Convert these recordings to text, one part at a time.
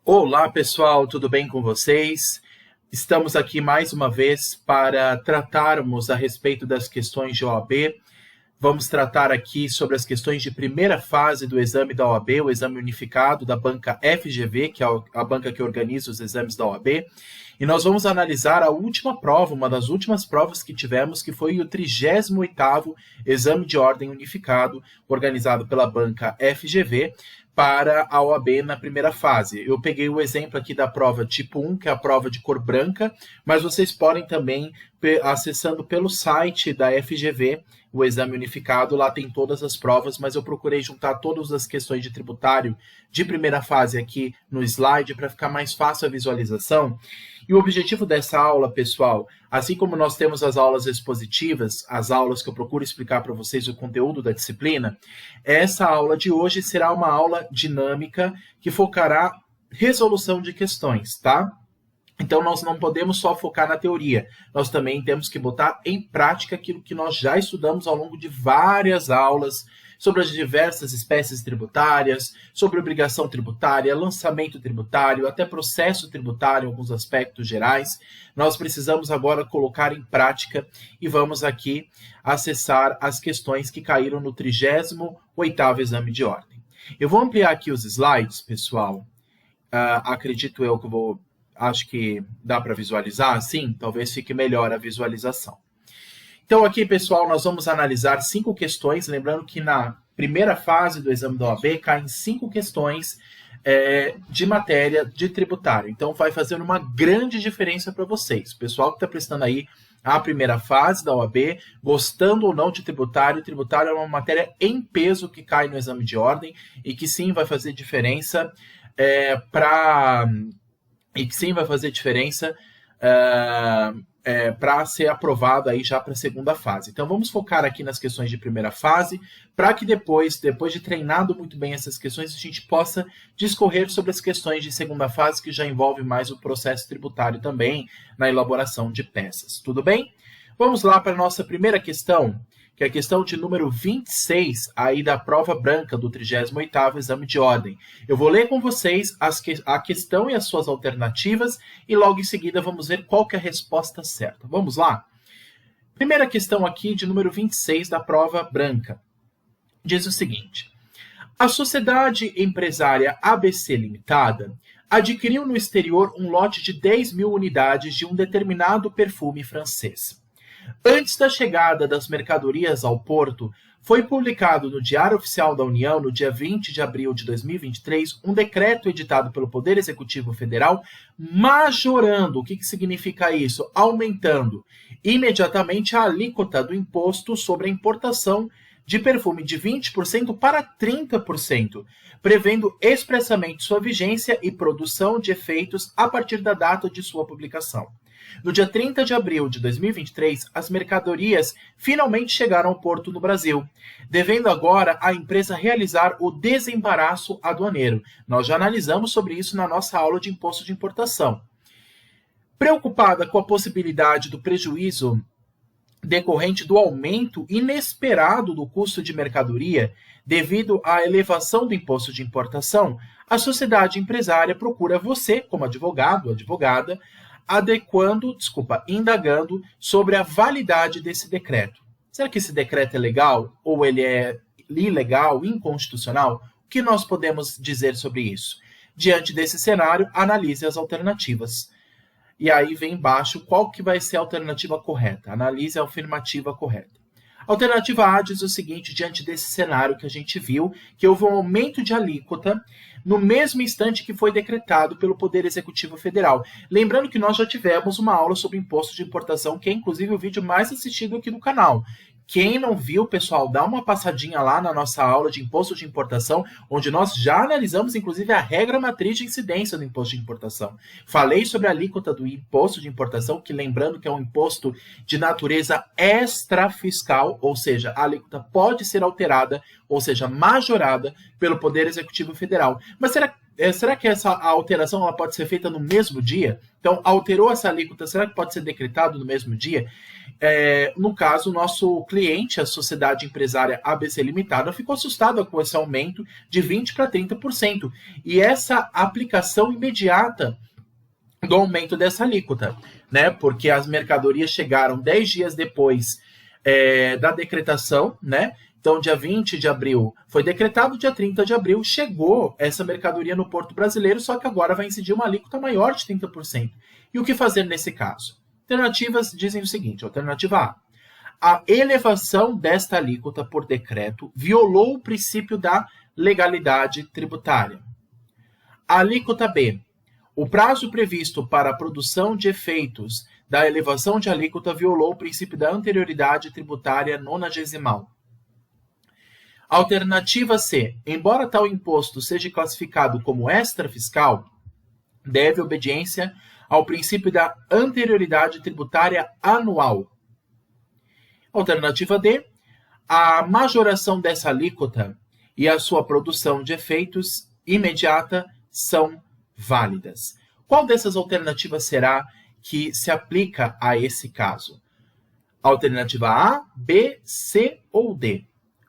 Olá, pessoal, tudo bem com vocês? Estamos aqui mais uma vez para tratarmos a respeito das questões de OAB. Vamos tratar aqui sobre as questões de primeira fase do exame da OAB, o exame unificado da banca FGV, que é a banca que organiza os exames da OAB. E nós vamos analisar a última prova, uma das últimas provas que tivemos, que foi o 38º Exame de Ordem Unificado, organizado pela banca FGV, para a OAB na primeira fase. Eu peguei o exemplo aqui da prova tipo 1, que é a prova de cor branca, mas vocês podem também, acessando pelo site da FGV, o exame unificado, lá tem todas as provas, mas eu procurei juntar todas as questões de tributário de primeira fase aqui no slide para ficar mais fácil a visualização. E o objetivo dessa aula, pessoal, assim como nós temos as aulas expositivas, as aulas que eu procuro explicar para vocês o conteúdo da disciplina, essa aula de hoje será uma aula dinâmica que focará resolução de questões, tá? Então, nós não podemos só focar na teoria, nós também temos que botar em prática aquilo que nós já estudamos ao longo de várias aulas sobre as diversas espécies tributárias, sobre obrigação tributária, lançamento tributário, até processo tributário em alguns aspectos gerais. Nós precisamos agora colocar em prática e vamos aqui acessar as questões que caíram no 38º Exame de Ordem. Eu vou ampliar aqui os slides, pessoal. Acredito eu que acho que dá para visualizar, sim, talvez fique melhor a visualização. Então aqui, pessoal, nós vamos analisar 5 questões, lembrando que na primeira fase do exame da OAB caem 5 questões de matéria de tributário. Então vai fazer uma grande diferença para vocês. O pessoal que está prestando aí a primeira fase da OAB, gostando ou não de tributário, tributário é uma matéria em peso que cai no exame de ordem e que sim vai fazer diferença para ser aprovado aí já para a segunda fase. Então vamos focar aqui nas questões de primeira fase, para que depois de treinado muito bem essas questões, a gente possa discorrer sobre as questões de segunda fase, que já envolve mais o processo tributário também, na elaboração de peças. Tudo bem? Vamos lá para a nossa primeira questão, que é a questão de número 26, aí da prova branca do 38º Exame de Ordem. Eu vou ler com vocês a questão e as suas alternativas, e logo em seguida vamos ver qual que é a resposta certa. Vamos lá? Primeira questão aqui de número 26 da prova branca. Diz o seguinte: a sociedade empresária ABC Limitada adquiriu no exterior um lote de 10.000 unidades de um determinado perfume francês. Antes da chegada das mercadorias ao porto, foi publicado no Diário Oficial da União, no dia 20 de abril de 2023, um decreto editado pelo Poder Executivo Federal, majorando, o que significa isso? Aumentando imediatamente a alíquota do imposto sobre a importação de perfume de 20% para 30%, prevendo expressamente sua vigência e produção de efeitos a partir da data de sua publicação. No dia 30 de abril de 2023, as mercadorias finalmente chegaram ao porto no Brasil, devendo agora a empresa realizar o desembaraço aduaneiro. Nós já analisamos sobre isso na nossa aula de imposto de importação. Preocupada com a possibilidade do prejuízo decorrente do aumento inesperado do custo de mercadoria devido à elevação do imposto de importação, a sociedade empresária procura você, como advogado ou advogada, indagando sobre a validade desse decreto. Será que esse decreto é legal ou ele é ilegal, inconstitucional? O que nós podemos dizer sobre isso? Diante desse cenário, analise as alternativas. E aí vem embaixo qual que vai ser a alternativa correta. Analise a afirmativa correta. Alternativa A diz o seguinte: diante desse cenário que a gente viu, que houve um aumento de alíquota no mesmo instante que foi decretado pelo Poder Executivo Federal. Lembrando que nós já tivemos uma aula sobre imposto de importação, que é inclusive o vídeo mais assistido aqui no canal. Quem não viu, pessoal, dá uma passadinha lá na nossa aula de imposto de importação, onde nós já analisamos, inclusive, a regra matriz de incidência do imposto de importação. Falei sobre a alíquota do imposto de importação, que lembrando que é um imposto de natureza extrafiscal, ou seja, a alíquota pode ser alterada, ou seja, majorada pelo Poder Executivo Federal. Mas será será que essa alteração ela pode ser feita no mesmo dia? Então, alterou essa alíquota, será que pode ser decretado no mesmo dia? No caso, o nosso cliente, a Sociedade Empresária ABC Limitada, ficou assustada com esse aumento de 20% para 30%. E essa aplicação imediata do aumento dessa alíquota, né? Porque as mercadorias chegaram 10 dias depois da decretação, né? Então, dia 20 de abril foi decretado, dia 30 de abril chegou essa mercadoria no Porto Brasileiro, só que agora vai incidir uma alíquota maior de 30%. E o que fazer nesse caso? Alternativas dizem o seguinte, alternativa A elevação desta alíquota por decreto violou o princípio da legalidade tributária. A alíquota B, o prazo previsto para a produção de efeitos da elevação de alíquota violou o princípio da anterioridade tributária nonagesimal. Alternativa C. Embora tal imposto seja classificado como extrafiscal, deve obediência ao princípio da anterioridade tributária anual. Alternativa D. A majoração dessa alíquota e a sua produção de efeitos imediata são válidas. Qual dessas alternativas será que se aplica a esse caso? Alternativa A, B, C ou D?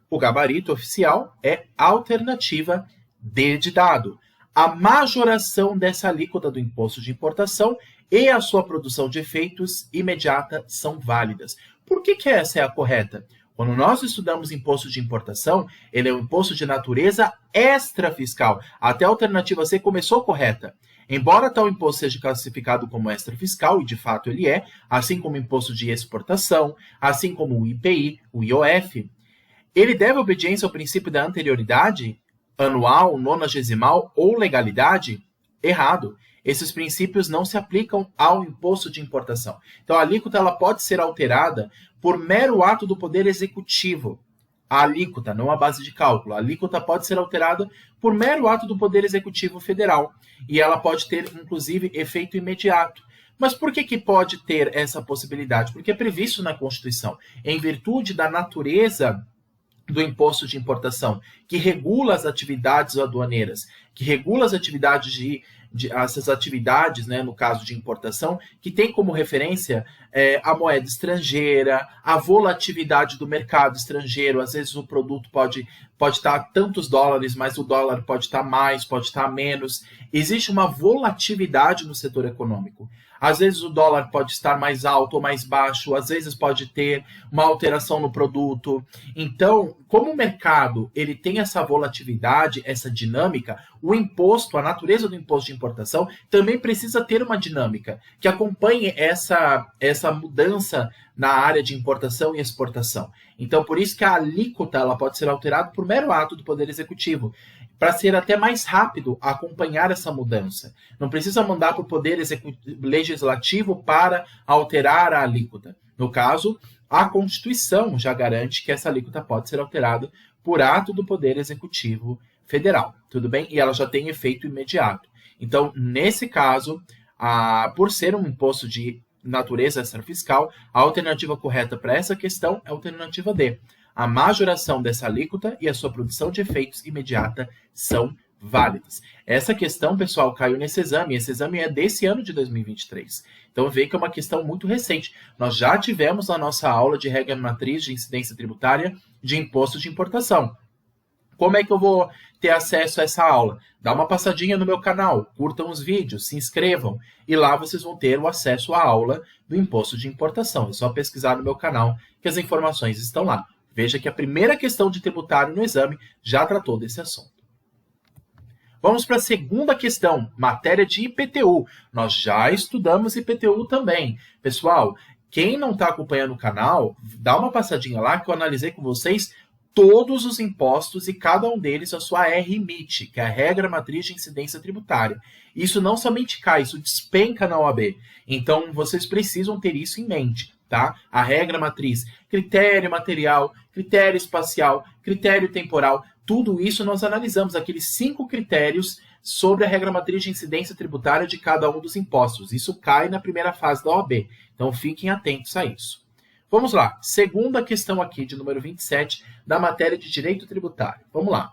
O gabarito oficial é a alternativa D de dado. A majoração dessa alíquota do imposto de importação e a sua produção de efeitos imediata são válidas. Por que essa é a correta? Quando nós estudamos imposto de importação, ele é um imposto de natureza extrafiscal. Até a alternativa C começou correta. Embora tal imposto seja classificado como extrafiscal, e de fato ele é, assim como o imposto de exportação, assim como o IPI, o IOF, ele deve obediência ao princípio da anterioridade anual, nonagesimal ou legalidade? Errado. Esses princípios não se aplicam ao imposto de importação. Então, a alíquota ela pode ser alterada por mero ato do Poder Executivo. A alíquota, não a base de cálculo. A alíquota pode ser alterada por mero ato do Poder Executivo Federal. E ela pode ter, inclusive, efeito imediato. Mas por que pode ter essa possibilidade? Porque é previsto na Constituição, em virtude da natureza do imposto de importação, que regula as atividades aduaneiras, que regula as atividades essas atividades, né, no caso de importação, que tem como referência a moeda estrangeira, a volatilidade do mercado estrangeiro. Às vezes o produto pode estar tantos dólares, mas o dólar pode estar mais, pode estar menos. Existe uma volatilidade no setor econômico. Às vezes o dólar pode estar mais alto ou mais baixo, às vezes pode ter uma alteração no produto. Então, como o mercado ele tem essa volatilidade, essa dinâmica, o imposto, a natureza do imposto de importação, também precisa ter uma dinâmica que acompanhe essa mudança na área de importação e exportação. Então, por isso que a alíquota ela pode ser alterada por mero ato do Poder Executivo, para ser até mais rápido acompanhar essa mudança. Não precisa mandar para o Poder Legislativo para alterar a alíquota. No caso, a Constituição já garante que essa alíquota pode ser alterada por ato do Poder Executivo Federal. Tudo bem? E ela já tem efeito imediato. Então, nesse caso, por ser um imposto de natureza extrafiscal, a alternativa correta para essa questão é a alternativa D. A majoração dessa alíquota e a sua produção de efeitos imediata são válidas. Essa questão, pessoal, caiu nesse exame. Esse exame é desse ano de 2023. Então, vê que é uma questão muito recente. Nós já tivemos a nossa aula de regra matriz de incidência tributária de imposto de importação. Como é que eu vou ter acesso a essa aula? Dá uma passadinha no meu canal, curtam os vídeos, se inscrevam e lá vocês vão ter o acesso à aula do imposto de importação. É só pesquisar no meu canal que as informações estão lá. Veja que a primeira questão de tributário no exame já tratou desse assunto. Vamos para a segunda questão, matéria de IPTU. Nós já estudamos IPTU também. Pessoal, quem não está acompanhando o canal, dá uma passadinha lá que eu analisei com vocês todos os impostos e cada um deles a sua RMIT, que é a Regra Matriz de Incidência Tributária. Isso não somente cai, isso despenca na OAB. Então, vocês precisam ter isso em mente, tá? A regra matriz, critério material, critério espacial, critério temporal, tudo isso nós analisamos, aqueles 5 critérios sobre a regra matriz de incidência tributária de cada um dos impostos. Isso cai na primeira fase da OAB, então fiquem atentos a isso. Vamos lá, segunda questão aqui, de número 27, da matéria de direito tributário. Vamos lá.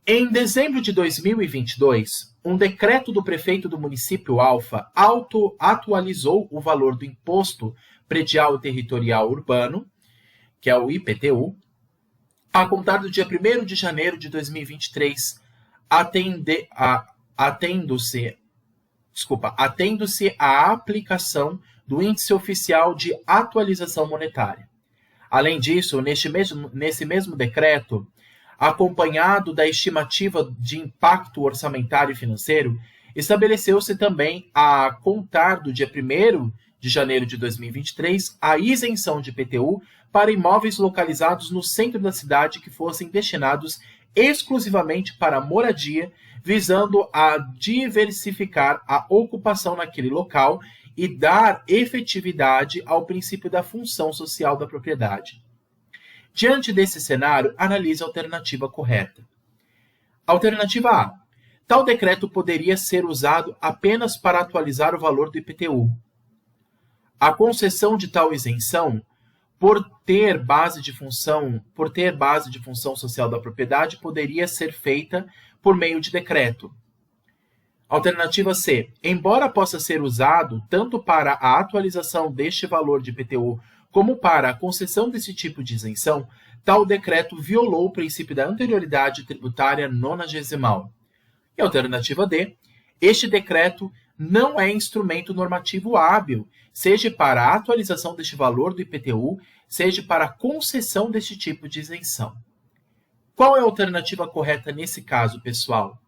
Em dezembro de 2022, um decreto do prefeito do município Alfa atualizou o valor do Imposto Predial Territorial Urbano, que é o IPTU, a contar do dia 1º de janeiro de 2023, atendo-se à aplicação do Índice Oficial de Atualização Monetária. Além disso, nesse mesmo decreto, acompanhado da estimativa de impacto orçamentário e financeiro, estabeleceu-se também, a contar do dia 1º de janeiro de 2023, a isenção de IPTU para imóveis localizados no centro da cidade que fossem destinados exclusivamente para moradia, visando a diversificar a ocupação naquele local e dar efetividade ao princípio da função social da propriedade. Diante desse cenário, analise a alternativa correta. Alternativa A. Tal decreto poderia ser usado apenas para atualizar o valor do IPTU. A concessão de tal isenção, por ter base de função social da propriedade, poderia ser feita por meio de decreto. Alternativa C. Embora possa ser usado tanto para a atualização deste valor de IPTU como para a concessão desse tipo de isenção, tal decreto violou o princípio da anterioridade tributária nonagesimal. E alternativa D. Este decreto não é instrumento normativo hábil, seja para a atualização deste valor do IPTU, seja para a concessão deste tipo de isenção. Qual é a alternativa correta nesse caso, pessoal?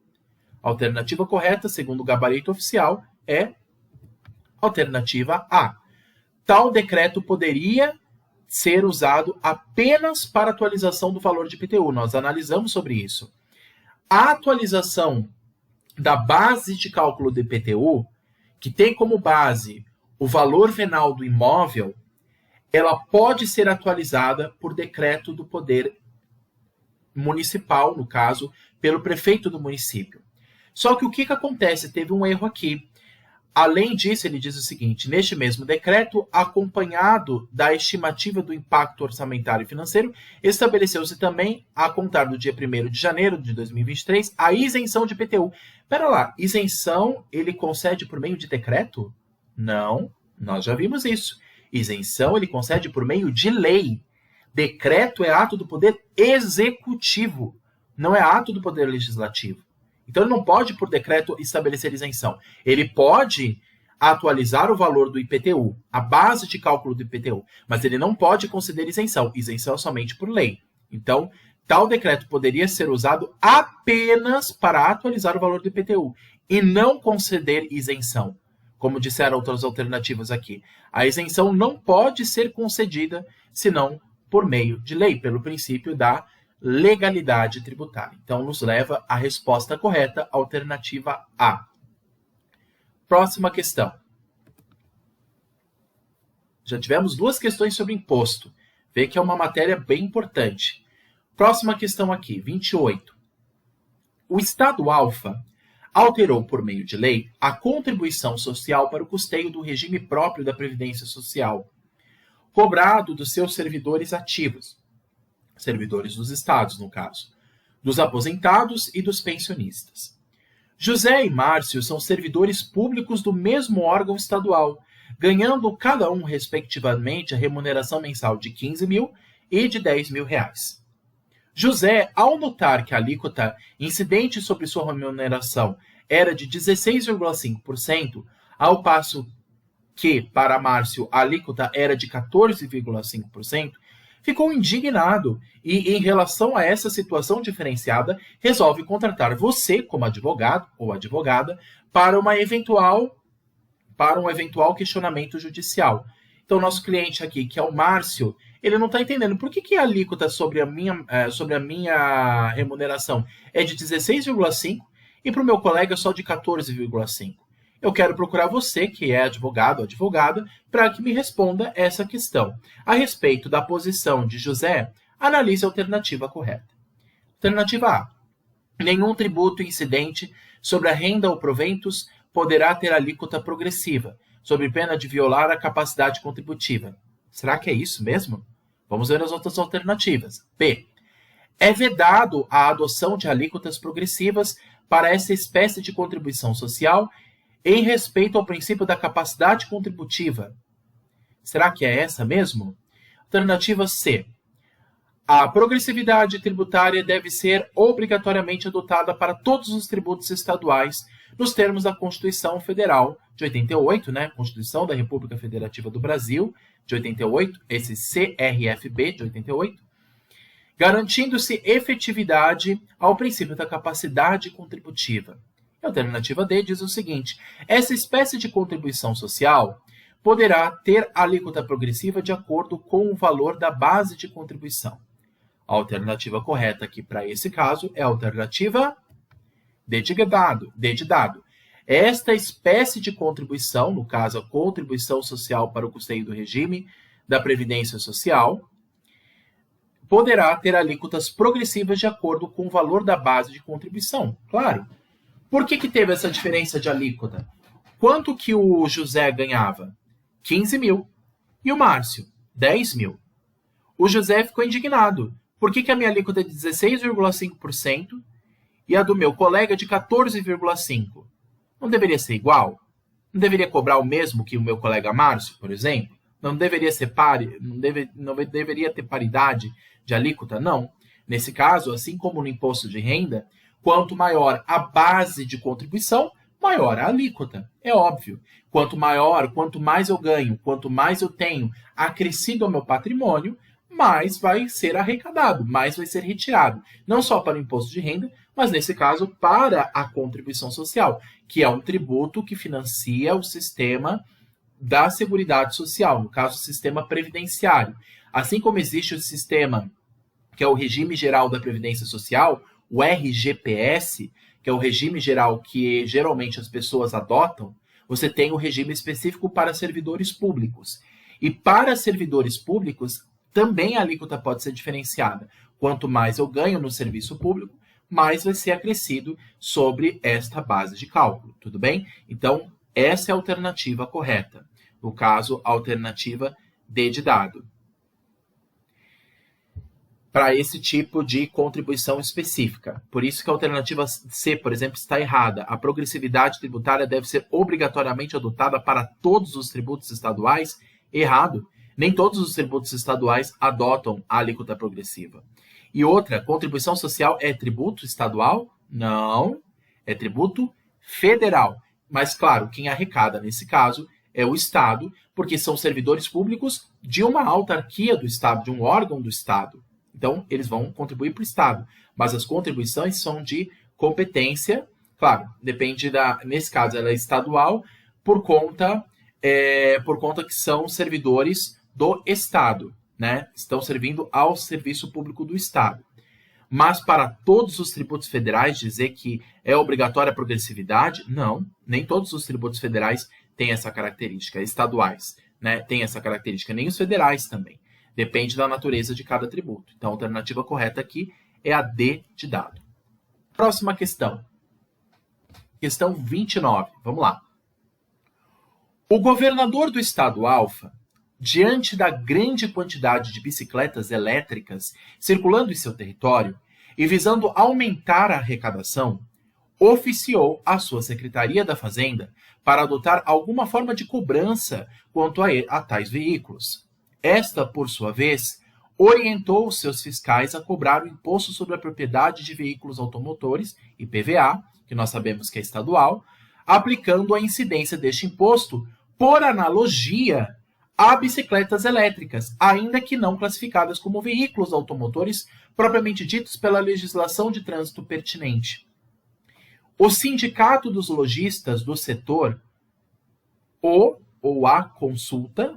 A alternativa correta, segundo o gabarito oficial, é alternativa A. Tal decreto poderia ser usado apenas para atualização do valor de IPTU. Nós analisamos sobre isso. A atualização da base de cálculo do IPTU, que tem como base o valor venal do imóvel, ela pode ser atualizada por decreto do poder municipal, no caso, pelo prefeito do município. Só que o que acontece? Teve um erro aqui. Além disso, ele diz o seguinte: neste mesmo decreto, acompanhado da estimativa do impacto orçamentário e financeiro, estabeleceu-se também, a contar do dia 1º de janeiro de 2023, a isenção de IPTU. Pera lá, isenção ele concede por meio de decreto? Não, nós já vimos isso. Isenção ele concede por meio de lei. Decreto é ato do poder executivo, não é ato do poder legislativo. Então, ele não pode, por decreto, estabelecer isenção. Ele pode atualizar o valor do IPTU, a base de cálculo do IPTU, mas ele não pode conceder isenção. Isenção é somente por lei. Então, tal decreto poderia ser usado apenas para atualizar o valor do IPTU e não conceder isenção. Como disseram outras alternativas aqui. A isenção não pode ser concedida senão por meio de lei, pelo princípio da legalidade tributária. Então, nos leva à resposta correta, alternativa A. Próxima questão. Já tivemos duas questões sobre imposto. Vê que é uma matéria bem importante. Próxima questão aqui, 28. O Estado Alfa alterou por meio de lei a contribuição social para o custeio do regime próprio da Previdência Social, cobrado dos seus servidores ativos, servidores dos estados, no caso, dos aposentados e dos pensionistas. José e Márcio são servidores públicos do mesmo órgão estadual, ganhando cada um, respectivamente, a remuneração mensal de R$15.000 e de R$10.000. José, ao notar que a alíquota incidente sobre sua remuneração era de 16,5%, ao passo que, para Márcio, a alíquota era de 14,5%, ficou indignado e, em relação a essa situação diferenciada, resolve contratar você, como advogado ou advogada, para um eventual questionamento judicial. Então, nosso cliente aqui, que é o Márcio, ele não está entendendo por que a alíquota sobre a minha remuneração é de 16,5% e para o meu colega só de 14,5%. Eu quero procurar você, que é advogado ou advogada, para que me responda essa questão. A respeito da posição de José, analise a alternativa correta. Alternativa A. Nenhum tributo incidente sobre a renda ou proventos poderá ter alíquota progressiva, sob pena de violar a capacidade contributiva. Será que é isso mesmo? Vamos ver as outras alternativas. B. É vedado a adoção de alíquotas progressivas para essa espécie de contribuição social em respeito ao princípio da capacidade contributiva. Será que é essa mesmo? Alternativa C. A progressividade tributária deve ser obrigatoriamente adotada para todos os tributos estaduais, nos termos da Constituição Federal de 88, né? Constituição da República Federativa do Brasil, de 88, esse CRFB de 88, garantindo-se efetividade ao princípio da capacidade contributiva. A alternativa D diz o seguinte: essa espécie de contribuição social poderá ter alíquota progressiva de acordo com o valor da base de contribuição. A alternativa correta aqui para esse caso é a alternativa D de dado. Esta espécie de contribuição, no caso a contribuição social para o custeio do regime da Previdência Social, poderá ter alíquotas progressivas de acordo com o valor da base de contribuição. Claro. Por que teve essa diferença de alíquota? Quanto que o José ganhava? 15 mil. E o Márcio? 10 mil. O José ficou indignado. Por que a minha alíquota é de 16,5% e a do meu colega de 14,5%? Não deveria ser igual? Não deveria cobrar o mesmo que o meu colega Márcio, por exemplo? Não deveria ser não deveria ter paridade de alíquota? Não. Nesse caso, assim como no imposto de renda, quanto maior a base de contribuição, maior a alíquota. É óbvio. Quanto mais eu ganho, quanto mais eu tenho acrescido ao meu patrimônio, mais vai ser arrecadado, mais vai ser retirado. Não só para o imposto de renda, mas nesse caso para a contribuição social, que é um tributo que financia o sistema da Seguridade Social, no caso, o sistema previdenciário. Assim como existe o sistema, que é o Regime Geral da Previdência Social, o RGPS, que é o regime geral que geralmente as pessoas adotam, você tem o regime específico para servidores públicos. E para servidores públicos, também a alíquota pode ser diferenciada. Quanto mais eu ganho no serviço público, mais vai ser acrescido sobre esta base de cálculo, tudo bem? Então, essa é a alternativa correta. No caso, a alternativa D de dado. Para esse tipo de contribuição específica. Por isso que a alternativa C, por exemplo, está errada. A progressividade tributária deve ser obrigatoriamente adotada para todos os tributos estaduais? Errado. Nem todos os tributos estaduais adotam a alíquota progressiva. E outra, contribuição social é tributo estadual? Não, é tributo federal. Mas, claro, quem arrecada nesse caso é o Estado, porque são servidores públicos de uma autarquia do Estado, de um órgão do Estado. Então, eles vão contribuir para o Estado. Mas as contribuições são de competência, claro, depende nesse caso, ela é estadual, por conta que são servidores do Estado, né? Estão servindo ao serviço público do Estado. Mas para todos os tributos federais, dizer que é obrigatória a progressividade, não. Nem todos os tributos federais têm essa característica, estaduais, né? Tem essa característica, nem os federais também. Depende da natureza de cada tributo. Então, a alternativa correta aqui é a D de dado. Próxima questão. Questão 29. Vamos lá. O governador do estado Alfa, diante da grande quantidade de bicicletas elétricas circulando em seu território e visando aumentar a arrecadação, oficiou a sua Secretaria da Fazenda para adotar alguma forma de cobrança quanto a tais veículos. Esta, por sua vez, orientou os seus fiscais a cobrar o Imposto sobre a Propriedade de Veículos Automotores, IPVA, que nós sabemos que é estadual, aplicando a incidência deste imposto, por analogia, a bicicletas elétricas, ainda que não classificadas como veículos automotores propriamente ditos pela legislação de trânsito pertinente. O Sindicato dos Lojistas do setor, ou a consulta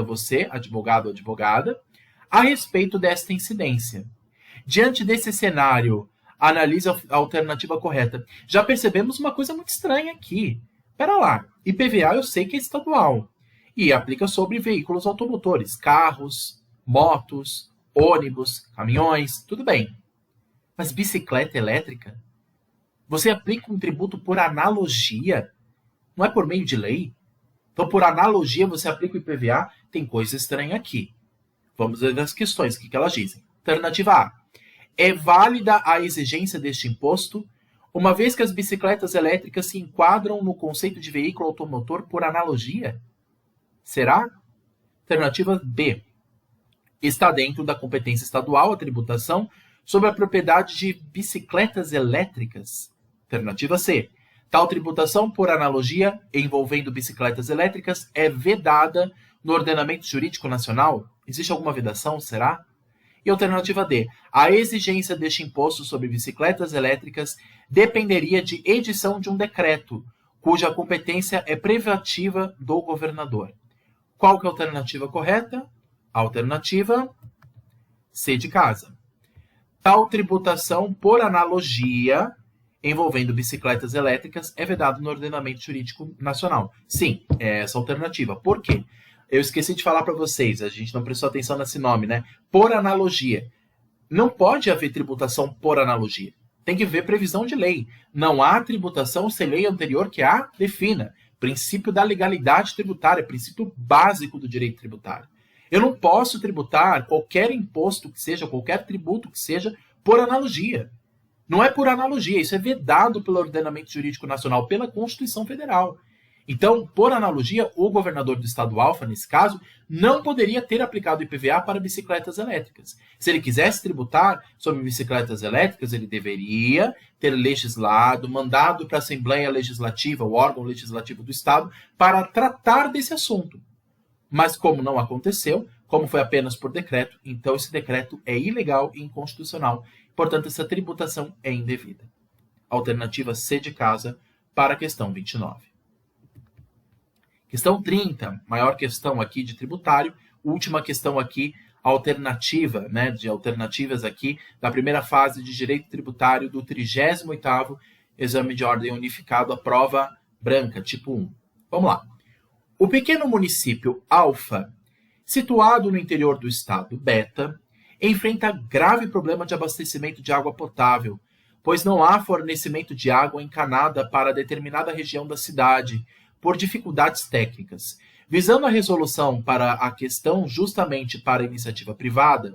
você, advogado ou advogada, a respeito desta incidência. Diante desse cenário, analise a alternativa correta. Já percebemos uma coisa muito estranha aqui. Espera lá, IPVA eu sei que é estadual e aplica sobre veículos automotores, carros, motos, ônibus, caminhões, tudo bem. Mas bicicleta elétrica? Você aplica um tributo por analogia? Não é por meio de lei? Então, por analogia, você aplica o IPVA? Tem coisa estranha aqui. Vamos ver as questões, o que elas dizem. Alternativa A. É válida a exigência deste imposto, uma vez que as bicicletas elétricas se enquadram no conceito de veículo automotor por analogia? Será? Alternativa B. Está dentro da competência estadual a tributação sobre a propriedade de bicicletas elétricas? Alternativa C. Tal tributação, por analogia, envolvendo bicicletas elétricas, é vedada no ordenamento jurídico nacional? Existe alguma vedação, será? E alternativa D. A exigência deste imposto sobre bicicletas elétricas dependeria de edição de um decreto, cuja competência é privativa do governador. Qual que é a alternativa correta? A alternativa C de casa. Tal tributação, por analogia, envolvendo bicicletas elétricas, é vedado no ordenamento jurídico nacional. Sim, é essa a alternativa. Por quê? Eu esqueci de falar para vocês, a gente não prestou atenção nesse nome, né? Por analogia. Não pode haver tributação por analogia. Tem que ver previsão de lei. Não há tributação sem lei anterior que a defina. Princípio da legalidade tributária, princípio básico do direito tributário. Eu não posso tributar qualquer imposto que seja, qualquer tributo que seja, por analogia. Não é por analogia, isso é vedado pelo ordenamento jurídico nacional, pela Constituição Federal. Então, por analogia, o governador do estado Alfa, nesse caso, não poderia ter aplicado o IPVA para bicicletas elétricas. Se ele quisesse tributar sobre bicicletas elétricas, ele deveria ter legislado, mandado para a Assembleia Legislativa, o órgão legislativo do estado, para tratar desse assunto. Mas como não aconteceu, como foi apenas por decreto, então esse decreto é ilegal e inconstitucional. Portanto, essa tributação é indevida. Alternativa C de casa para a questão 29. Questão 30, maior questão aqui de tributário. Última questão aqui, alternativa, né, de alternativas aqui, da primeira fase de direito tributário do 38º Exame de Ordem Unificado, a prova branca, tipo 1. Vamos lá. O pequeno município Alfa, situado no interior do estado Beta, enfrenta grave problema de abastecimento de água potável, pois não há fornecimento de água encanada para determinada região da cidade, por dificuldades técnicas. Visando a resolução para a questão justamente para a iniciativa privada,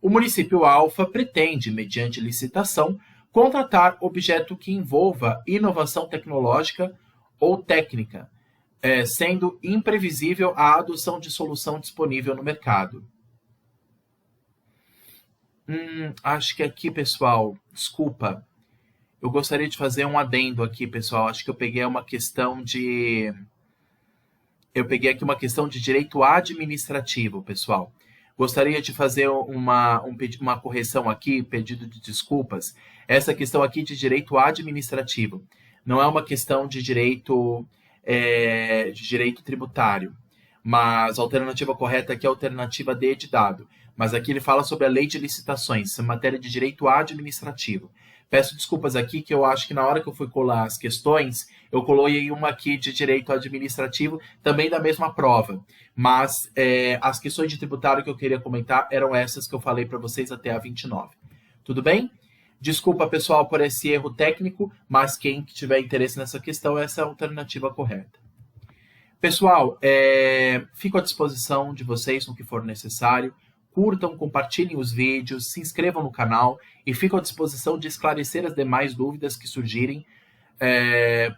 o município Alfa pretende, mediante licitação, contratar objeto que envolva inovação tecnológica ou técnica, sendo imprevisível a adoção de solução disponível no mercado. Acho que aqui, pessoal, desculpa, eu gostaria de fazer um adendo aqui, pessoal. Acho que eu peguei uma questão de... Eu peguei aqui uma questão de direito administrativo, pessoal. Gostaria de fazer uma correção aqui, pedido de desculpas. Essa questão aqui de direito administrativo. Não é uma questão de direito tributário. Mas a alternativa correta aqui é a alternativa D de dado. Mas aqui ele fala sobre a lei de licitações, matéria de direito administrativo. Peço desculpas aqui, que eu acho que na hora que eu fui colar as questões, eu coloquei uma aqui de direito administrativo, também da mesma prova. Mas as questões de tributário que eu queria comentar eram essas que eu falei para vocês até a 29. Tudo bem? Desculpa, pessoal, por esse erro técnico, mas quem tiver interesse nessa questão, essa é a alternativa correta. Pessoal, fico à disposição de vocês no que for necessário. Curtam, compartilhem os vídeos, se inscrevam no canal e fico à disposição de esclarecer as demais dúvidas que surgirem.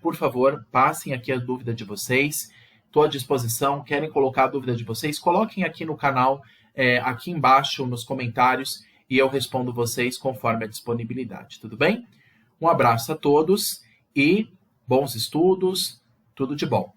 Por favor, passem aqui a dúvida de vocês. Estou à disposição. Querem colocar a dúvida de vocês? Coloquem aqui no canal, aqui embaixo nos comentários, e eu respondo vocês conforme a disponibilidade. Tudo bem? Um abraço a todos e bons estudos. Tudo de bom.